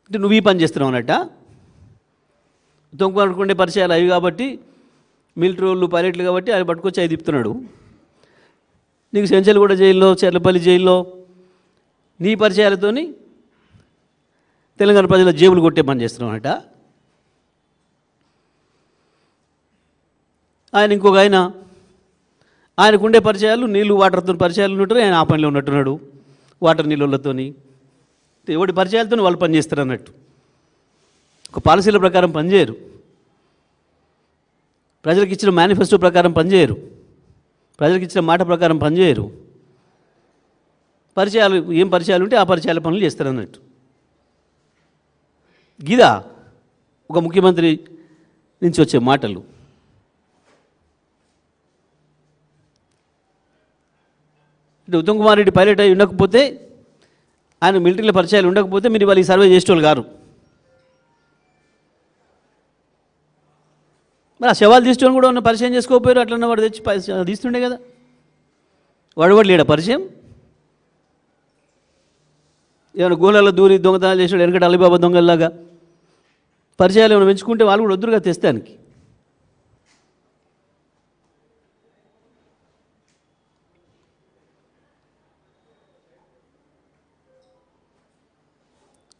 అంటే నువ్వు ఈ పని చేస్తున్నావు అన్నట్ట. తొంగకుండే పరిచయాలు అవి కాబట్టి, మిలిటరీ వాళ్ళు పైలట్లు కాబట్టి ఆయన పట్టుకొచ్చి అవి తిప్పుతున్నాడు. నీకు చెంచల్గూడ జైల్లో, చెర్లపల్లి జైల్లో నీ పరిచయాలతోని తెలంగాణ ప్రజల జేబులు కొట్టే పని చేస్తున్నావు అన్నట్ట. ఆయన ఇంకొక ఆయనకుండే పరిచయాలు నీళ్ళు వాటర్తో పరిచయాలు ఉన్నట్టు ఆయన ఆ పనిలో ఉన్నట్టున్నాడు. వాటర్ నీళ్ళతోని ఎవడి పరిచయాలతో వాళ్ళు పనిచేస్తారు అన్నట్టు. ఒక పాలసీల ప్రకారం పనిచేయరు, ప్రజలకు ఇచ్చిన మేనిఫెస్టో ప్రకారం పనిచేయరు, ప్రజలకు ఇచ్చిన మాట ప్రకారం పనిచేయరు. పరిచయాలు ఏం పరిచయాలు ఉంటే ఆ పరిచయాల పనులు చేస్తారు అన్నట్టు. గిదా ఒక ముఖ్యమంత్రి నుంచి వచ్చే మాటలు. అంటే ఉత్తమ్ కుమార్ రెడ్డి పైలట్ అయి ఉండకపోతే, ఆయన మిలిటరీలో పరిచయాలు ఉండకపోతే మీరు వాళ్ళు ఈ సర్వే చేసేవాళ్ళు గారు. మరి ఆ శవాలు తీసుకోని కూడా ఉన్న పరిచయం చేసుకోకపోయారు. అట్లన్న వాడు తెచ్చి తీస్తుండే కదా. వాడు లేడా పరిచయం? ఏమైనా గోళాల్లో దూరి దొంగతనాలు చేసాడు వెనకటి అలీబాబా దొంగల్లాగా పరిచయాలు ఏమైనా పెంచుకుంటే వాళ్ళు కూడా వద్దురుగా తెస్తానికి.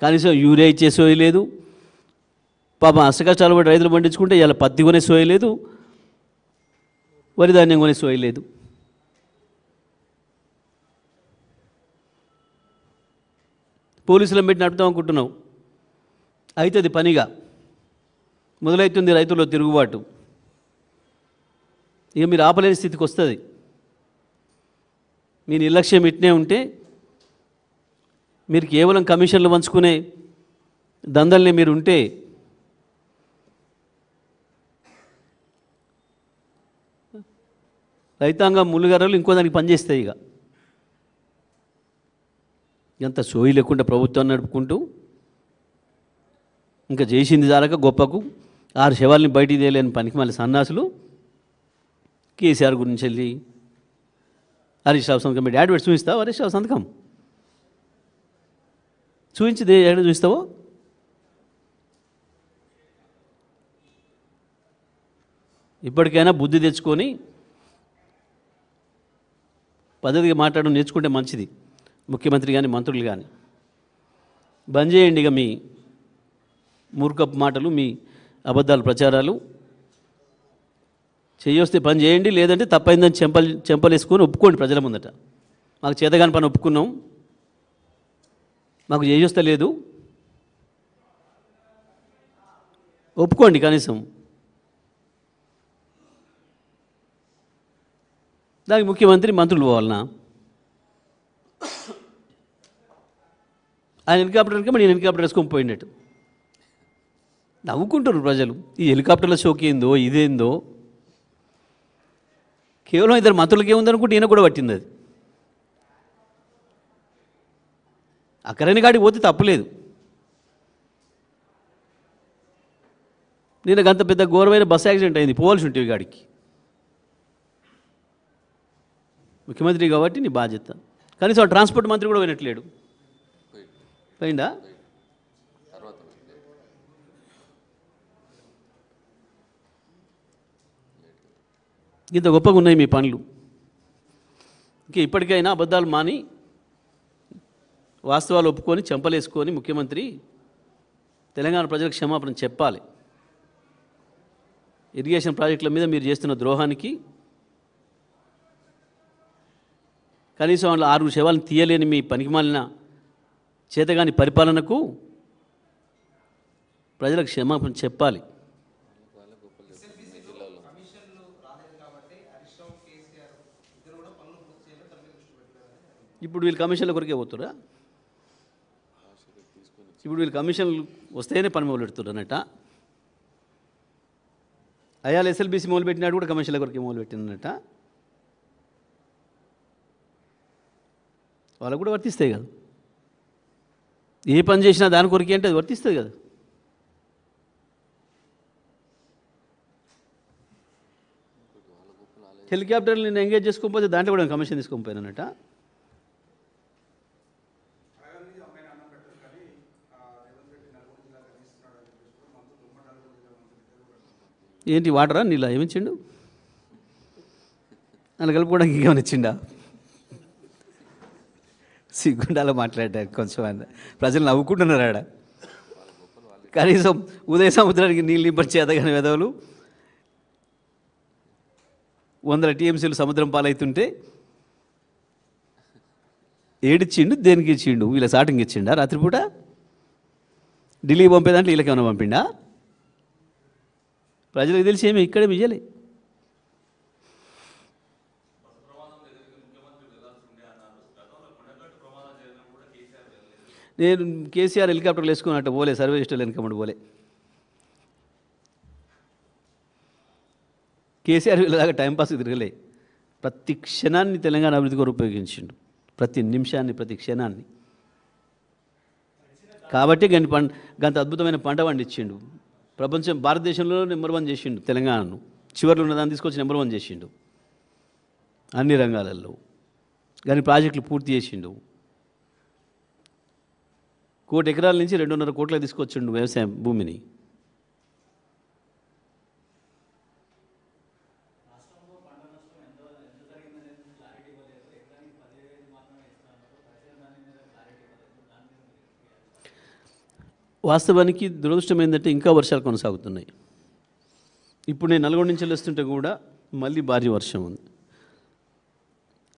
కనీసం యూరియా ఇచ్చే సోయి లేదు. పాపం అష్టకష్టాలు పడి రైతులు పండించుకుంటే ఇలా పత్తి కొనే సోయి లేదు, వరి ధాన్యం కొనే సోయి లేదు. పోలీసులను పెట్టి నడుపుతాం అనుకుంటున్నాం, అవుతుంది పనిగా. మొదలవుతుంది రైతుల్లో తిరుగుబాటు. ఇక మీరు ఆపలేని స్థితికి వస్తుంది. మీ నిర్లక్ష్యం ఇట్నే ఉంటే మీరు కేవలం కమిషన్లు పంచుకునే దందల్ని మీరు ఉంటే రైతాంగం ముళ్ళుగర్రలు ఇంకో దానికి పనిచేస్తాయి. ఇక ఎంత సోయి లేకుండా ప్రభుత్వాన్ని నడుపుకుంటూ ఇంకా చేసింది చాలక గొప్పకు 6 శవాల్ని బయటికి తేలేని పనికి మళ్ళీ సన్నాసులు కేసీఆర్ గురించి వెళ్ళి హరీష్ రావు సంతకం పెట్టి యాడ్ పెట్టి చూపిస్తావు. హరీష్ రావు సంతకం చూపించి ఎక్కడ చూస్తావో. ఇప్పటికైనా బుద్ధి తెచ్చుకొని పద్ధతిగా మాట్లాడడం నేర్చుకుంటే మంచిది. ముఖ్యమంత్రి కానీ మంత్రులు కానీ బంద్ చేయండి ఇక మీ మూర్ఖపు మాటలు, మీ అబద్ధాలు ప్రచారాలు. చేయొస్తే పని చేయండి, లేదంటే తప్పైందని చెంపలేసుకొని ఒప్పుకోండి ప్రజల ముందట. మాకు చేతగాని పని ఒప్పుకున్నాం, మాకు చేయొస్తే లేదు, ఒప్పుకోండి కనీసం. దానికి ముఖ్యమంత్రి మంత్రులు పోవాలన్నా? ఆయన హెలికాప్టర్కి మరి నేను హెలికాప్టర్ వేసుకొని పోయినట్టు నవ్వుకుంటారు ప్రజలు. ఈ హెలికాప్టర్ల షోకి ఏందో ఇదేందో. కేవలం 2 మంత్రులకి ఏముందనుకుంటే ఈయన కూడా పట్టింది అది. అక్కడని కాడికి పోతే తప్పులేదు. నేను అంత పెద్ద ఘోరమైన బస్సు యాక్సిడెంట్ అయింది, పోవాల్సి ఉంటుంది గాడికి. ముఖ్యమంత్రి కాబట్టి నీ బాధ్యత. కనీసం ట్రాన్స్పోర్ట్ మంత్రి కూడా వినట్లేడు. పోయిందా? ఇంత గొప్పగా ఉన్నాయి మీ పనులు. ఇంకా ఇప్పటికైనా అబద్ధాలు మాని వాస్తవాలు ఒప్పుకొని చెంపలేసుకొని ముఖ్యమంత్రి తెలంగాణ ప్రజలకు క్షమాపణ చెప్పాలి. ఇరిగేషన్ ప్రాజెక్టుల మీద మీరు చేస్తున్న ద్రోహానికి, కనీసం వాళ్ళు 6 శవాలను తీయలేని మీ పనికిమాలిన చేతగాని పరిపాలనకు ప్రజలకు క్షమాపణ చెప్పాలి. ఇప్పుడు వీళ్ళు కమిషన్ల కొరకే పోతురా? ఇప్పుడు వీళ్ళు కమిషన్లు వస్తేనే పని మొదలు పెడుతున్నారు అన్నట్ట. అయాలు ఎస్ఎల్బీసీ మొదలు పెట్టినాడు కూడా కమిషన్ల కొరకే మొదలు పెట్టినట్ట. వాళ్ళకు కూడా వర్తిస్తాయి కదా. ఏ పని చేసినా దాని కొరకే అంటే అది వర్తిస్తుంది కదా. హెలికాప్టర్లు నేను ఎంగేజ్ చేసుకోకపోతే దాంట్లో కూడా కమిషన్ తీసుకోకపోయినట. ఏంటి వాటరా నీళ్ళ ఏమిచ్చిండు? నన్ను కలుపుకోవడానికి ఇంకేమైనా ఇచ్చిండా? సిగ్గుండాలో మాట్లాడారు కొంచెం. ప్రజలు నవ్వుకుంటున్నారు ఆడ. కనీసం ఉదయ సముద్రానికి నీళ్ళు నింపడి చేతగాని వెదవులు 100 టీఎంసీలు సముద్రం పాలవుతుంటే ఏడిచ్చిండు, దేనికి ఇచ్చిండు? వీళ్ళ సాటింగ్ ఇచ్చిండా రాత్రిపూట? ఢిల్లీ పంపేదాంట్లో వీళ్ళకేమైనా పంపిండా? ప్రజలకు తెలిసి ఏమి ఇక్కడే మియ్యలే. నేను కేసీఆర్ హెలికాప్టర్లు వేసుకున్నట్టు పోలే, సర్వే ఇష్టం వెనకమ్మడి పోలే. కేసీఆర్ వీళ్ళలాగా టైంపాస్కి తిరగలే. ప్రతి క్షణాన్ని తెలంగాణ అభివృద్ధి కొరకు ఉపయోగించిండు, ప్రతి నిమిషాన్ని, ప్రతి క్షణాన్ని. కాబట్టి గంత అద్భుతమైన పంట పండించిండు. ప్రపంచం, భారతదేశంలో నెంబర్ 1 చేసిండు తెలంగాణను. చివరిలో ఉన్న దాన్ని తీసుకొచ్చి నెంబర్ 1 చేసిండు అన్ని రంగాలలో. కానీ ప్రాజెక్టులు పూర్తి చేసిండు. 1 కోటి ఎకరాల నుంచి 2.5 కోట్లకు తీసుకొచ్చిండు వ్యవసాయం భూమిని. వాస్తవానికి దురదృష్టం ఏంటంటే ఇంకా వర్షాలు కొనసాగుతున్నాయి. ఇప్పుడు నేను నల్గొండ నుంచి వస్తుంటే కూడా మళ్ళీ భారీ వర్షం ఉంది.